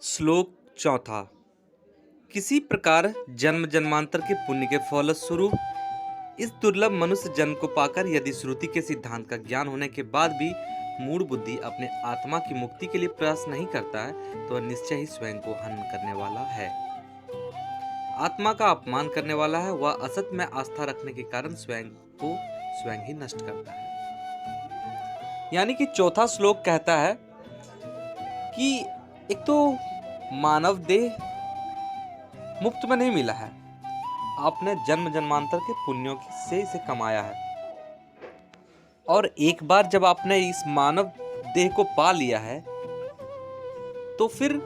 श्लोक चौथा। किसी प्रकार जन्म जन्मांतर के पुण्य के फलस्वरूप इस दुर्लभ मनुष्य जन्म को पाकर यदि श्रुति के सिद्धांत का ज्ञान होने के बाद भी मूढ़ बुद्धि अपने आत्मा की मुक्ति के लिए प्रयास नहीं करता है तो वह निश्चय ही स्वयं को हनन करने वाला है, आत्मा का अपमान करने वाला है। वह असत में आस्था रखने के कारण स्वयं को स्वयं ही नष्ट करता है। यानी कि चौथा श्लोक कहता है कि एक तो मानव देह मुफ्त में नहीं मिला है, आपने जन्म जन्मांतर के पुण्यों से इसे कमाया है, और एक बार जब आपने इस मानव देह को पा लिया है तो फिर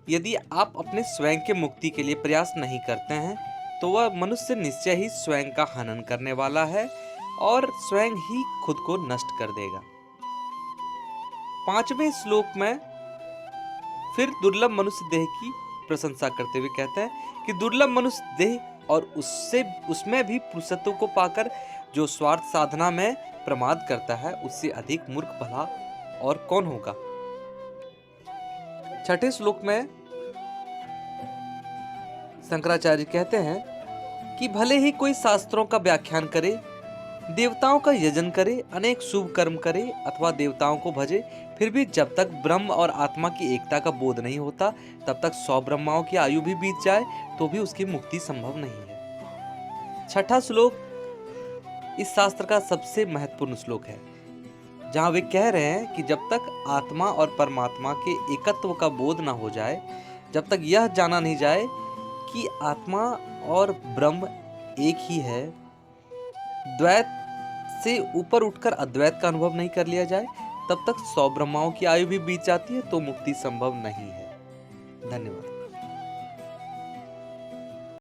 यदि आप अपने स्वयं के मुक्ति के लिए प्रयास नहीं करते हैं तो वह मनुष्य निश्चय ही स्वयं का हनन करने वाला है और स्वयं ही खुद को नष्ट कर देगा। पांचवें श्लोक में फिर दुर्लभ मनुष्य देह की प्रशंसा करते हुए कहते हैं कि दुर्लभ मनुष्य देह और उसमें भी पुरुषत्व को पाकर जो स्वार्थ साधना में प्रमाद करता है उससे अधिक मूर्ख भला और कौन होगा। छठे श्लोक में शंकराचार्य कहते हैं कि भले ही कोई शास्त्रों का व्याख्यान करे, देवताओं का यजन करे, अनेक शुभ कर्म करे अथवा देवताओं को भजे, फिर भी जब तक ब्रह्म और आत्मा की एकता का बोध नहीं होता तब तक 100 ब्रह्माओं की आयु भी बीत जाए तो भी उसकी मुक्ति संभव नहीं है। छठा श्लोक इस शास्त्र का सबसे महत्वपूर्ण श्लोक है, जहां वे कह रहे हैं कि जब तक आत्मा और परमात्मा के एकत्व का बोध न हो जाए, जब तक यह जाना नहीं जाए कि आत्मा और ब्रह्म एक ही है, द्वैत से ऊपर उठकर अद्वैत का अनुभव नहीं कर लिया जाए, तब तक 100 ब्रह्माओं की आयु भी बीत जाती है तो मुक्ति संभव नहीं है। धन्यवाद।